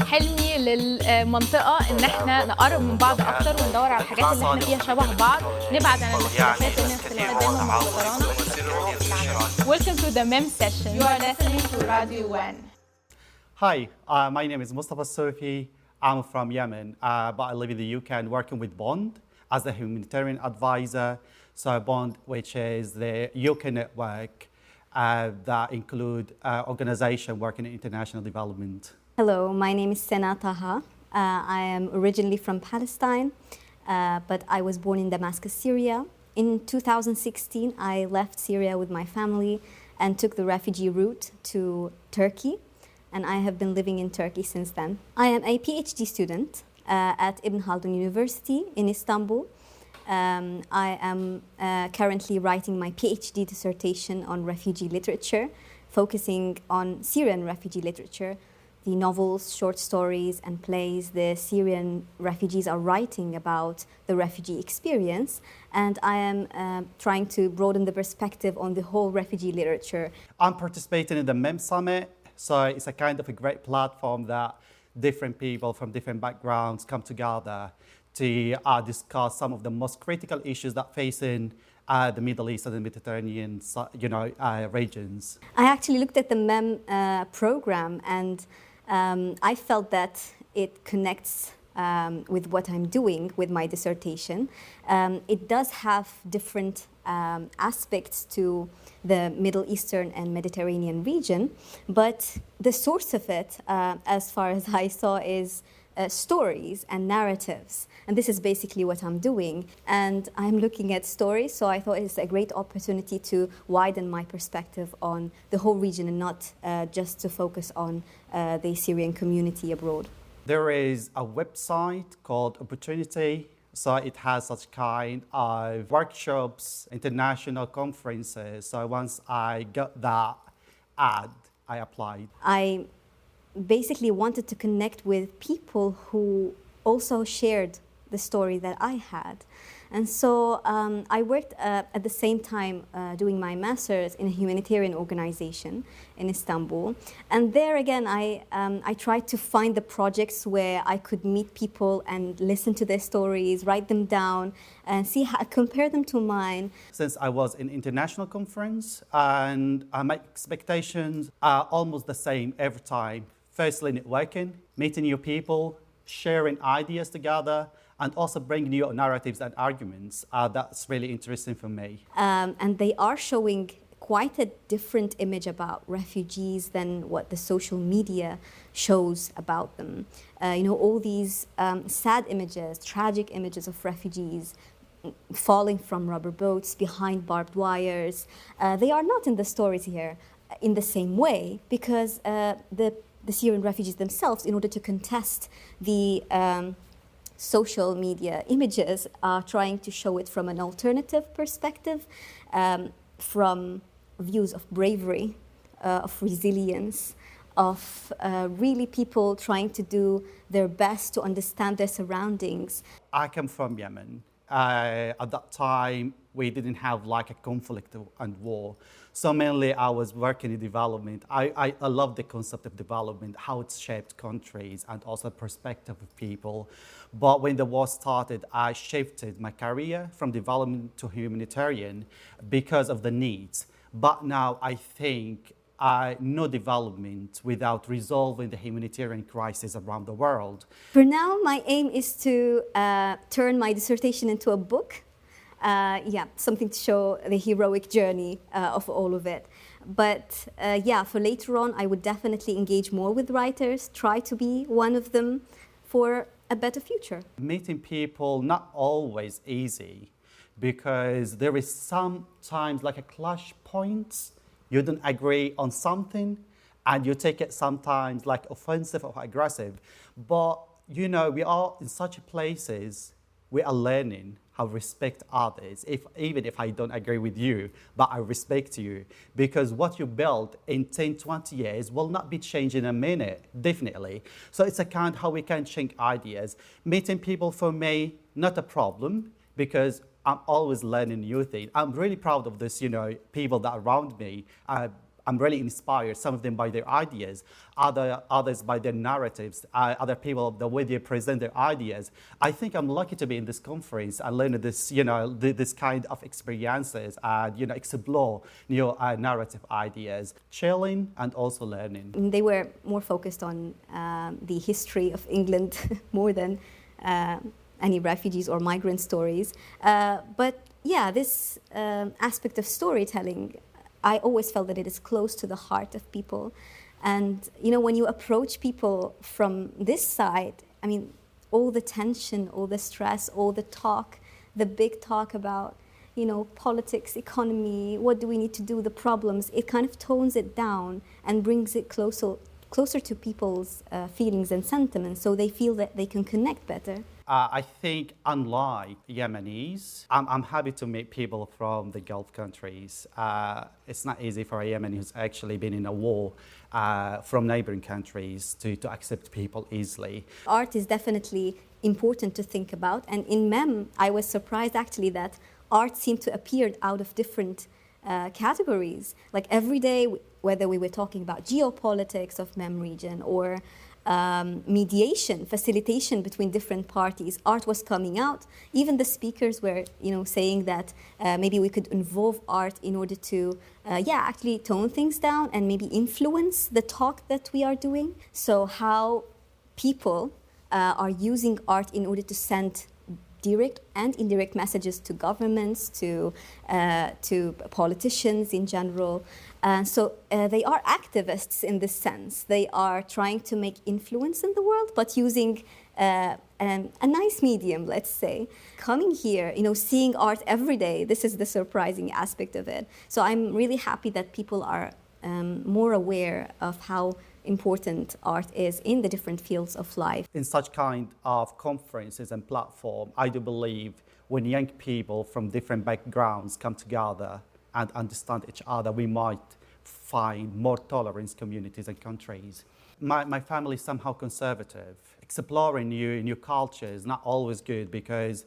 حلمي للمنطقة إن إحنا نقرب من بعض أكتر وندور على الحاجات اللي إحنا فيها شبه بعض، نبعد عن الاختلافات لأن الاختلافات دايما مضرنا. Welcome to the MEM session. You are listening to Radio Gwen. Hi, my name is Mustafa Al-Soufi. I'm from Yemen, but I live in the UK and working with Bond as a humanitarian advisor. So Bond, which is the UK network that include organization working in international development. Hello, my name is Sena Taha. I am originally from Palestine, but I was born in Damascus, Syria. In 2016, I left Syria with my family and took the refugee route to Turkey, and I have been living in Turkey since then. I am a PhD student at Ibn Khaldun University in Istanbul. I am currently writing my PhD dissertation on refugee literature, focusing on Syrian refugee literature, the novels, short stories, and plays the Syrian refugees are writing about the refugee experience. And I am trying to broaden the perspective on the whole refugee literature. I'm participating in the MEM Summit, so it's a kind of a great platform that different people from different backgrounds come together to discuss some of the most critical issues that facing the Middle East and the Mediterranean, regions. I actually looked at the MEM program, and I felt that it connects with what I'm doing with my dissertation. It does have different aspects to the Middle Eastern and Mediterranean region, but the source of it, as far as I saw, is stories and narratives. And this is basically what I'm doing. And I'm looking at stories, so I thought it's a great opportunity to widen my perspective on the whole region and not just to focus on the Syrian community abroad. There is a website called Opportunity. So it has such kind of workshops, international conferences. So once I got that ad, I applied. I basically wanted to connect with people who also shared the story that I had. And so I worked at the same time doing my master's in a humanitarian organization in Istanbul. And there again, I tried to find the projects where I could meet people and listen to their stories, write them down, and see how, compare them to mine. Since I was in international conference, and my expectations are almost the same every time. Firstly, networking, meeting new people, sharing ideas together, and also bring new narratives and arguments. That's really interesting for me. And they are showing quite a different image about refugees than what the social media shows about them. All these sad images, tragic images of refugees falling from rubber boats behind barbed wires. They are not in the stories here in the same way, because the Syrian refugees themselves, in order to contest the social media images, are trying to show it from an alternative perspective, from views of bravery, of resilience, of really people trying to do their best to understand their surroundings. I come from Yemen. At that time, we didn't have like a conflict and war. So mainly I was working in development. I love the concept of development, how it's shaped countries and also perspective of people. But when the war started, I shifted my career from development to humanitarian because of the needs. But now I think no development without resolving the humanitarian crisis around the world. For now, my aim is to turn my dissertation into a book. Something to show the heroic journey of all of it. But for later on, I would definitely engage more with writers, try to be one of them for a better future. Meeting people, not always easy, because there is sometimes like a clash points. You don't agree on something, and you take it sometimes like offensive or aggressive. But, we are in such places, we are learning how to respect others, even if I don't agree with you, but I respect you. Because what you build in 10, 20 years will not be changed in a minute, definitely. So it's a kind of how we can change ideas. Meeting people, for me, not a problem, because I'm always learning new things. I'm really proud of this, people that are around me. I'm really inspired, some of them by their ideas, others by their narratives, other people, the way they present their ideas. I think I'm lucky to be in this conference and learn this, this kind of experiences and, explore new narrative ideas, chilling and also learning. They were more focused on the history of England more than any refugees or migrant stories. But yeah, this aspect of storytelling, I always felt that it is close to the heart of people. And, when you approach people from this side, I mean, all the tension, all the stress, all the talk, the big talk about, politics, economy, what do we need to do, the problems, it kind of tones it down and brings it closer to people's feelings and sentiments, so they feel that they can connect better. I think, unlike Yemenis, I'm happy to meet people from the Gulf countries. It's not easy for a Yemeni who's actually been in a war from neighboring countries to accept people easily. Art is definitely important to think about, and in MEM, I was surprised actually that art seemed to appear out of different categories. Like every day, whether we were talking about geopolitics of MEM region or mediation, facilitation between different parties, art was coming out. Even the speakers were, saying that maybe we could involve art in order to, actually tone things down and maybe influence the talk that we are doing. So how people are using art in order to send direct and indirect messages to governments, to politicians in general. So they are activists in this sense. They are trying to make influence in the world, but using a nice medium, let's say. Coming here, seeing art every day, this is the surprising aspect of it. So I'm really happy that people are more aware of how important art is in the different fields of life. In such kind of conferences and platform, I do believe when young people from different backgrounds come together and understand each other, we might find more tolerance communities and countries. My family is somehow conservative. Exploring new cultures is not always good because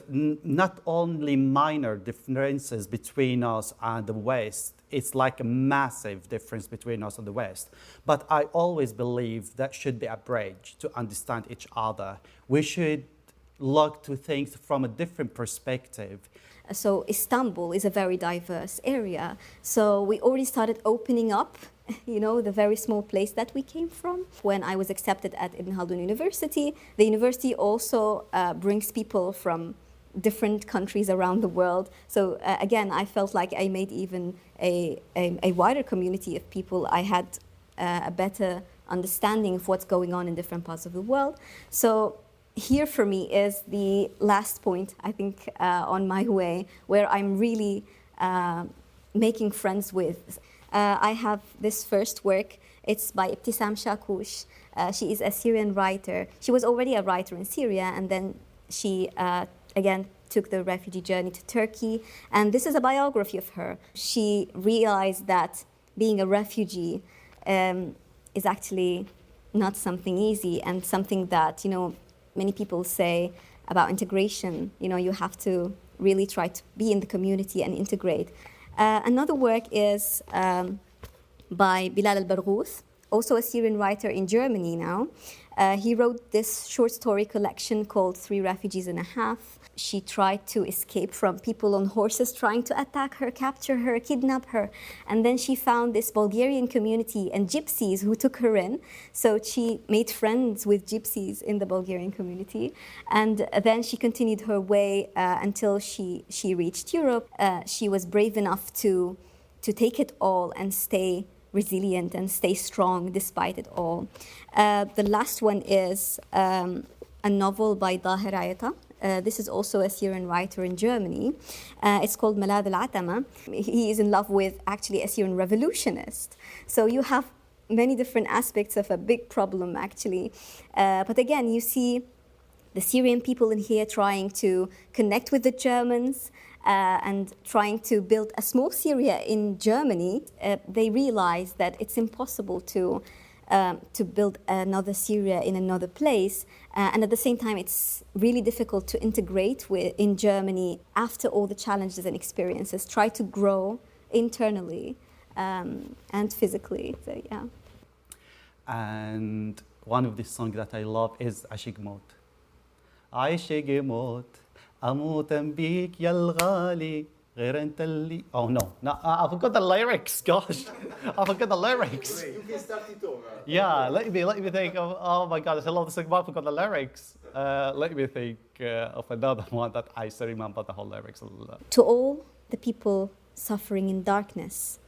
not only minor differences between us and the West, it's like a massive difference between us and the West. But I always believe that should be a bridge to understand each other. We should look to things from a different perspective. So Istanbul is a very diverse area. So we already started opening up, the very small place that we came from. When I was accepted at Ibn Khaldun University, the university also brings people from different countries around the world. So again, I felt like I made even a wider community of people. I had a better understanding of what's going on in different parts of the world. So here for me is the last point, I think, on my way, where I'm really making friends with. I have this first work. It's by Ibtisam Shakush. She is a Syrian writer. She was already a writer in Syria, and then she, again, took the refugee journey to Turkey. And this is a biography of her. She realized that being a refugee is actually not something easy, and something that, many people say about integration. You have to really try to be in the community and integrate. Another work is by Bilal al-Barghouth, also a Syrian writer in Germany now. He wrote this short story collection called 3 Refugees and a Half. She tried to escape from people on horses trying to attack her, capture her, kidnap her. And then she found this Bulgarian community and gypsies who took her in. So she made friends with gypsies in the Bulgarian community. And then she continued her way until she reached Europe. She was brave enough to take it all and stay resilient and stay strong despite it all. The last one is a novel by Daher Ayata. This is also a Syrian writer in Germany. It's called Malad al-Atama. He is in love with actually a Syrian revolutionist. So you have many different aspects of a big problem actually. But again, you see the Syrian people in here trying to connect with the Germans and trying to build a small Syria in Germany. They realize that it's impossible to build another Syria in another place. And at the same time, it's really difficult to integrate in Germany after all the challenges and experiences, try to grow internally and physically. So yeah. And one of the songs that I love is عشق موت. عشق موت أموت بيك يا الغالي غير أنت اللي. Oh no, I forgot the lyrics. Gosh, I forgot the lyrics. You can start it over. Yeah, let me think of. Oh my God, I love the song, but I forgot the lyrics. Let me think of another one that I still remember the whole lyrics. To all the people suffering in darkness,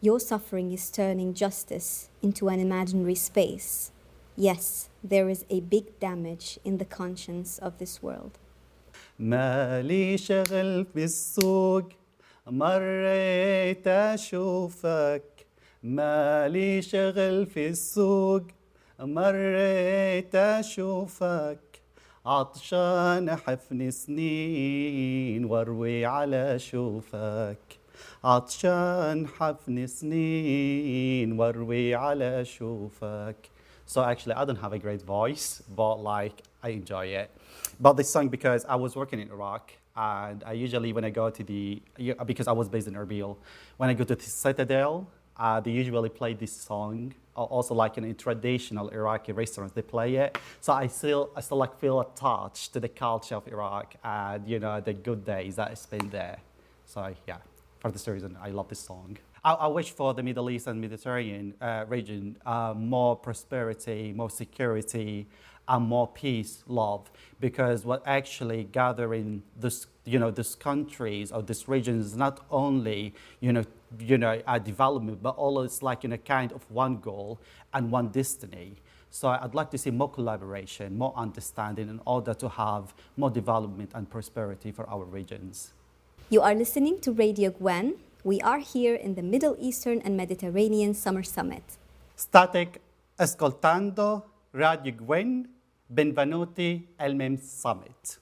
your suffering is turning justice into an imaginary space. Yes, there is a big damage in the conscience of this world. مالي شغل في السوق مريت أشوفك مالي شغل في السوق مريت أشوفك عطشان حفن سنين واروي على شوفك عطشان حفن سنين واروي على شوفك. So actually, I don't have a great voice, but like I enjoy it. But this song because I was working in Iraq, and I usually when I go to because I was based in Erbil, when I go to the Citadel, they usually play this song. Also, like in a traditional Iraqi restaurants, they play it. So I still like feel attached to the culture of Iraq and the good days that I spent there. So yeah, for this reason, I love this song. I wish for the Middle East and Mediterranean region more prosperity, more security, and more peace, love, because what actually gathering these countries or these regions is not only a development, but also it's like kind of one goal and one destiny. So I'd like to see more collaboration, more understanding in order to have more development and prosperity for our regions. You are listening to Radio Gwen. We are here in the Middle Eastern and Mediterranean Summer Summit. State ascoltando Radio Gwen. Benvenuti al MEM Summit.